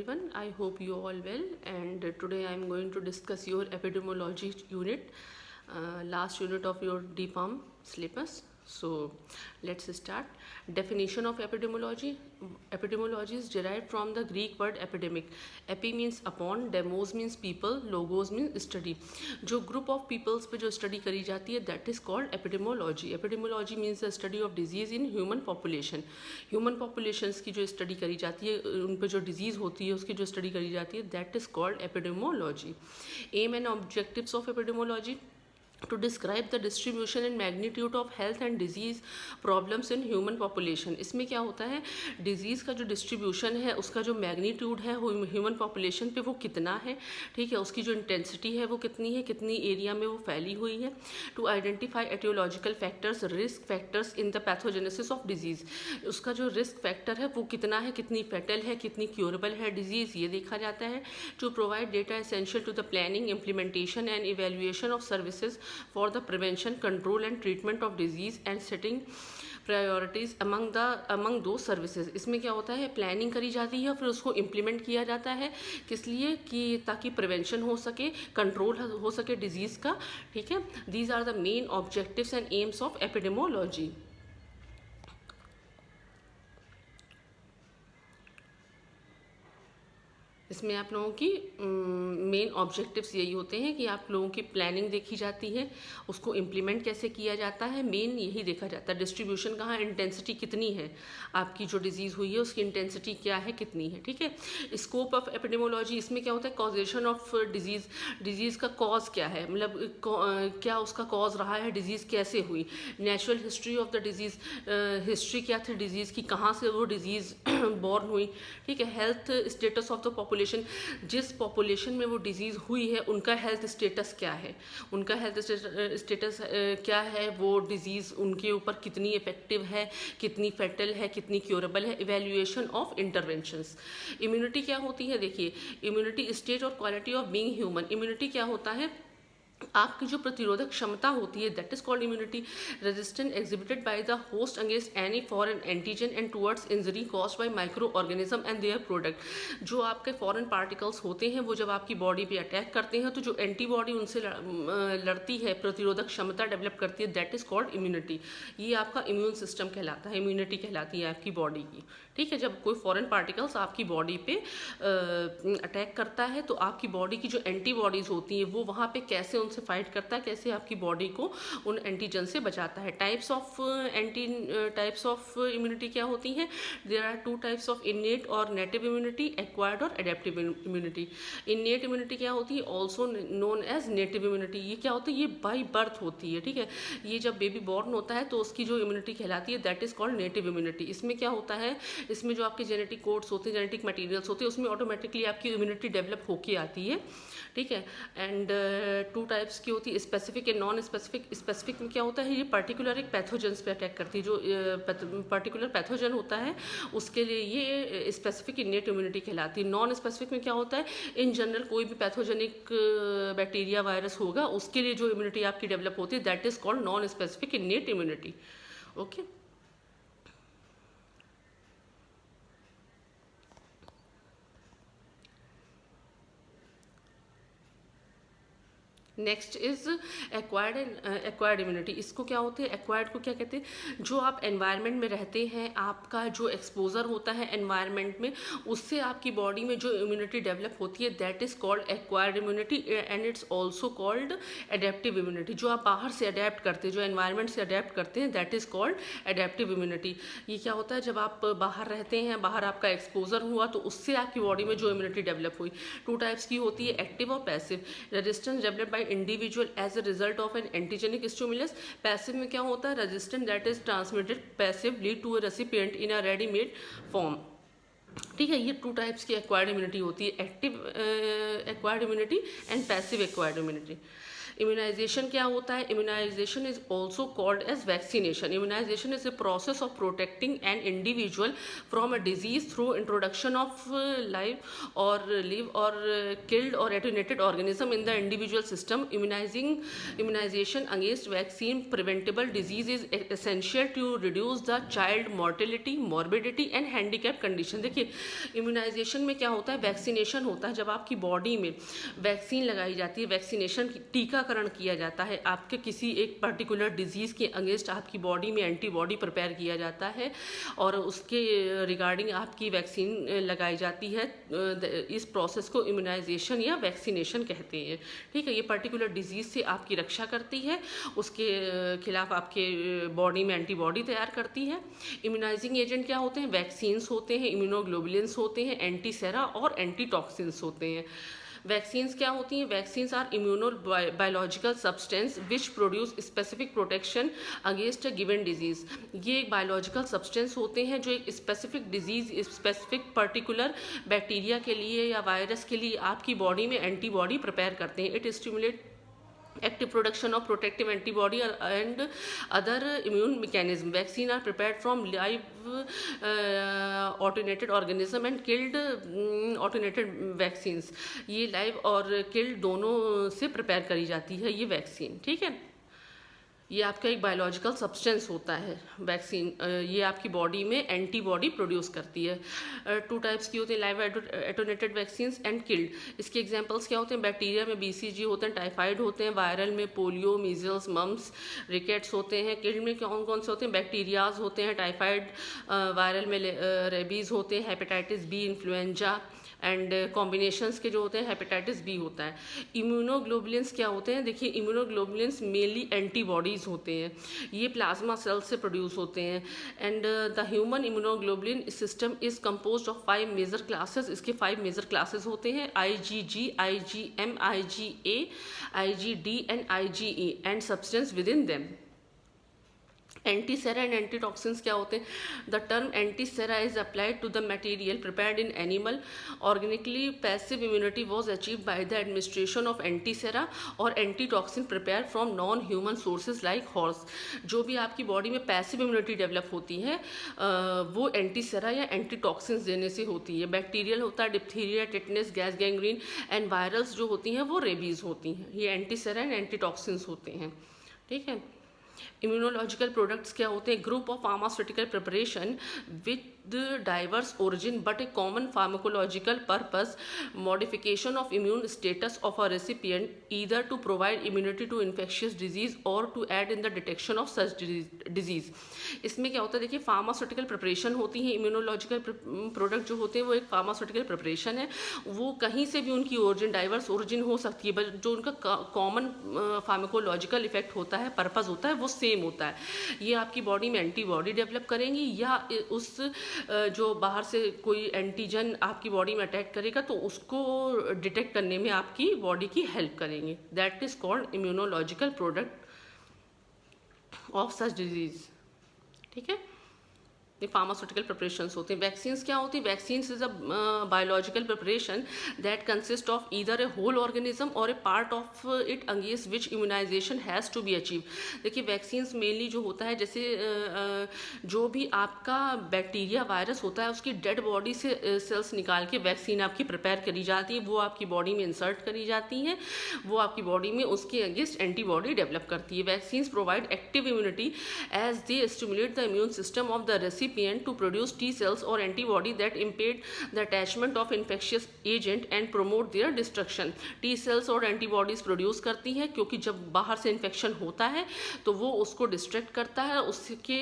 everyone. I hope you all well. And today I am going to discuss your epidemiology unit, last unit of your DPharm syllabus. So let's start. Definition of epidemiology. Epidemiology is derived from the Greek word epidemic. Epi means upon, demos means people, logos means study. जो group of peoples पे जो study करी जाती है that is called epidemiology. Epidemiology means the study of disease in human population. Human populations की जो study करी जाती है उन पे जो disease होती है उसकी जो study करी जाती है that is called epidemiology. Aim and objectives of epidemiology. To describe the distribution and magnitude of health and disease problems in human population. इसमें क्या होता है, डिजीज़ का जो डिस्ट्रीब्यूशन है उसका जो मैग्नीट्यूड है ह्यूमन पॉपुलेशन पे वो कितना है, ठीक है, उसकी जो इंटेंसिटी है वो कितनी है, कितनी एरिया में वो फैली हुई है. To identify etiological factors, risk factors in the pathogenesis of disease. उसका जो रिस्क फैक्टर है वो कितना है, कितनी फैटल है, कितनी क्योरेबल है डिजीज़, ये देखा जाता है. To provide data essential to the planning, implementation and evaluation of services for the prevention, control and treatment of disease and setting priorities among those services. इसमें क्या होता है, प्लानिंग करी जाती है फिर उसको इम्प्लीमेंट किया जाता है, किस लिए कि ताकि प्रिवेंशन हो सके, कंट्रोल हो सके डिजीज़ का, ठीक है. These are the main objectives and aims of epidemiology. इसमें आप लोगों की मेन ऑब्जेक्टिव्स यही होते हैं कि आप लोगों की प्लानिंग देखी जाती है, उसको इम्प्लीमेंट कैसे किया जाता है, मेन यही देखा जाता है. डिस्ट्रीब्यूशन कहाँ, इंटेंसिटी कितनी है, आपकी जो डिजीज़ हुई है उसकी इंटेंसिटी क्या है, कितनी है, ठीक है. स्कोप ऑफ एपिडेमोलॉजी, इसमें क्या होता है, कॉजेशन ऑफ डिजीज़. डिजीज़ का कॉज क्या है, मतलब क्या उसका कॉज रहा है, डिजीज़ कैसे हुई. Natural history of the disease, history क्या थी डिजीज़ की, कहाँ से वो डिजीज़ बॉर्न हुई, ठीक है. Health status of the population, जिस पॉपुलेशन में वो डिजीज़ हुई है उनका हेल्थ स्टेटस क्या है, उनका हेल्थ स्टेटस क्या है, वो डिजीज़ उनके ऊपर कितनी इफेक्टिव है, कितनी फैटल है, कितनी क्योरेबल है. Evaluation of interventions. इम्यूनिटी क्या होती है, देखिए, इम्यूनिटी स्टेट और quality of being human. Immunity क्या होता है, आपकी जो प्रतिरोधक क्षमता होती है that is called immunity. Resistance exhibited by the host against any foreign antigen and towards injury caused by micro organism and their product. जो आपके फॉरेन पार्टिकल्स होते हैं वो जब आपकी बॉडी पे अटैक करते हैं तो जो एंटीबॉडी उनसे लड़ती है, प्रतिरोधक क्षमता डेवलप करती है, दैट इज कॉल्ड इम्यूनिटी. ये आपका इम्यून सिस्टम कहलाता है, इम्यूनिटी कहलाती है आपकी बॉडी की, ठीक है. जब कोई फॉरेन पार्टिकल्स आपकी बॉडी पे अटैक करता है तो आपकी बॉडी की जो एंटीबॉडीज होती हैं वो वहाँ पे कैसे उनसे फाइट करता है, कैसे आपकी बॉडी को उन एंटीजन से बचाता है. टाइप्स ऑफ इम्यूनिटी क्या होती हैं, there are two types of innate और नेटिव इम्यूनिटी, एक्वायर्ड और एडेप्टिव इम्यूनिटी. इनेट इम्यूनिटी क्या होती है, also known as native immunity. ये क्या होती है, ये बाई बर्थ होती है, ठीक है. ये जब बेबी बॉर्न होता है तो उसकी जो इम्यूनिटी कहलाती है that is called native immunity. इसमें क्या होता है, इसमें जो आपके जेनेटिक कोड्स होते हैं, जेनेटिक मटेरियल्स होते हैं, उसमें ऑटोमेटिकली आपकी इम्यूनिटी डेवलप होके आती है, ठीक है. एंड टू टाइप्स की होती है, specific and non specific. Specific में क्या होता है, ये पर्टिकुलर एक पैथोजेंस पे अटैक करती है. जो पर्टिकुलर पैथोजन होता है उसके लिए ये स्पेसिफिक इनेट इम्यूनिटी कहलाती है. नॉन स्पेसिफिक में क्या होता है, इन जनरल कोई भी पैथोजेनिक बैक्टीरिया वायरस होगा उसके लिए जो इम्यूनिटी आपकी डेवलप होती है that is called non specific innate immunity. Okay. Next is acquired immunity. इसको क्या होते हैं, एक्वायर्ड को क्या कहते हैं, जो आप एनवायरनमेंट में रहते हैं, आपका जो एक्सपोजर होता है एनवायरनमेंट में उससे आपकी बॉडी में जो इम्यूनिटी डेवलप होती है that is called acquired immunity. And it's also called adaptive immunity. जो आप बाहर से अडेप्ट करते हैं, जो एनवायरनमेंट से अडेप्ट करते हैं that is called adaptive immunity. ये क्या होता है, जब आप बाहर रहते हैं, बाहर आपका एक्सपोजर हुआ तो उससे आपकी बॉडी में जो इम्यूनिटी डेवलप हुई. टू टाइप्स की होती है, एक्टिव और passive. Resistance develop by individual as a result of an antigenic stimulus. Passive में क्या होता है, resistance that is transmitted passively to a recipient in a readymade form, ठीक है. ये टू टाइप्स की एक्वायर्ड इम्यूनिटी होती है, active acquired immunity and passive acquired immunity. Immunization क्या होता है? Immunization is also called as vaccination. Immunisation is a process of protecting an individual from a disease through introduction of live or killed or attenuated organism in the individual system. Immunization against vaccine preventable disease is essential to reduce the child mortality, morbidity and handicap condition. देखिए immunisation में क्या होता है? Vaccination होता है. जब आपकी body में वैक्सीन लगाई जाती है, वैक्सीनेशन टीकाकरण किया जाता है, आपके किसी एक पर्टिकुलर डिजीज़ के अगेंस्ट आपकी बॉडी में एंटीबॉडी प्रिपेयर किया जाता है और उसके रिगार्डिंग आपकी वैक्सीन लगाई जाती है. इस प्रोसेस को इम्यूनाइजेशन या वैक्सीनेशन कहते हैं. ठीक है, ये पर्टिकुलर डिजीज़ से आपकी रक्षा करती है, उसके खिलाफ आपके बॉडी में एंटीबॉडी तैयार करती है. इम्यूनाइजिंग एजेंट क्या होते हैं? वैक्सीन्स होते हैं, इम्यूनोग्लोबुलिन्स होते हैं, एंटीसेरा और एंटीटॉक्सिन्स होते हैं. वैक्सीन्स क्या होती हैं? Vaccines are immuno biological substance which produce specific protection against a given disease. ये एक बायोलॉजिकल सब्सटेंस होते हैं जो एक specific disease, specific particular bacteria के लिए या वायरस के लिए आपकी बॉडी में एंटीबॉडी प्रिपेयर करते हैं. It stimulate active production of protective antibody and other immune mechanism. Vaccine are prepared from live attenuated organism and killed attenuated vaccines. ये live और killed दोनों से prepare करी जाती है ये वैक्सीन. ठीक है, ये आपका एक बायोलॉजिकल सब्सटेंस होता है वैक्सीन. ये आपकी बॉडी में एंटीबॉडी प्रोड्यूस करती है. 2 टाइप्स की होती हैं, लाइव एटोनेटेड वैक्सीन्स एंड किल्ड. इसके एग्जांपल्स क्या होते हैं? बैक्टीरिया में BCG होते हैं, टाइफाइड होते हैं, वायरल में पोलियो, मीजल्स, मम्स, रिकेट्स होते हैं. किल्ड में कौन कौन से होते हैं? बैक्टीरियाज होते हैं, टाइफाइड, वायरल में रेबीज़ होते हैं, hepatitis B, influenza and combinations के जो होते हैं हेपेटाइटिस बी होता है. इम्यूनोग्लोबुलिन्स क्या होते हैं? देखिए इम्यूनोग्लोबुलिन्स मेनली एंटीबॉडीज़ होते हैं, ये प्लाज्मा सेल से प्रोड्यूस होते हैं. And the human immunoglobulin system is composed of 5 major classes. इसके 5 मेजर क्लासेस होते हैं: IgG, IgM, IgA, IgD and IgE and substance within them. Antisera and antitoxins क्या होते हैं? The term antisera is applied to the material prepared in animal organically. Passive immunity was achieved by the administration of antisera or antitoxin prepare from non human sources like horse. जो भी आपकी body में passive immunity develop होती है वो antisera या antitoxins देने से होती है. बैक्टीरियल होता है diphtheria, tetanus, gas gangrene and virals जो होती हैं वो रेबीज़ होती हैं. ये एंटीसेरा एंड एंटीटॉक्सिन्स होते हैं. ठीक है, इम्यूनोलॉजिकल प्रोडक्ट्स क्या होते हैं? Group of pharmaceutical preparation with diverse origin but a common pharmacological purpose, modification of immune status of a recipient either to provide immunity to infectious disease or to aid in the detection of such disease. इसमें क्या होता है? देखिए pharmaceutical preparation होती है. Immunological product जो होते हैं वो एक फार्मास्यूटिकल प्रिपरेशन है. वो कहीं से भी उनकी ओरिजिन, डाइवर्स ओरिजिन हो सकती है, बट जो उनका कॉमन फार्माकोलॉजिकल इफेक्ट होता है, पर्पस होता है, वो सेम होता है. ये आपकी बॉडी में एंटीबॉडी डेवलप करेंगी या उस जो बाहर से कोई एंटीजन आपकी बॉडी में अटैक करेगा तो उसको डिटेक्ट करने में आपकी बॉडी की हेल्प करेंगे. That is called immunological product of such disease. ठीक है, ये फार्मास्यूटिकल प्रिपरेशंस होते हैं. वैक्सीन्स क्या होती है? Vaccines is a biological preparation that consist of either a whole organism or a part of it against which immunization has to be achieve. देखिए vaccines mainly जो होता है, जैसे जो भी आपका बैक्टीरिया, वायरस होता है, उसकी डेड बॉडी से सेल्स निकाल के वैक्सीन आपकी प्रिपेयर करी जाती है, वो आपकी बॉडी में इंसर्ट करी जाती हैं, वो आपकी बॉडी में उसके अगेंस्ट एंटीबॉडी डेवलप करती है. Vaccines provide active immunity as they stimulate the immune system of the recipient to produce T cells or antibody that impede the attachment of infectious agent and promote their destruction. T cells और antibodies produce करती है क्योंकि जब बाहर से infection होता है तो वो उसको डिस्ट्रैक्ट करता है, उसके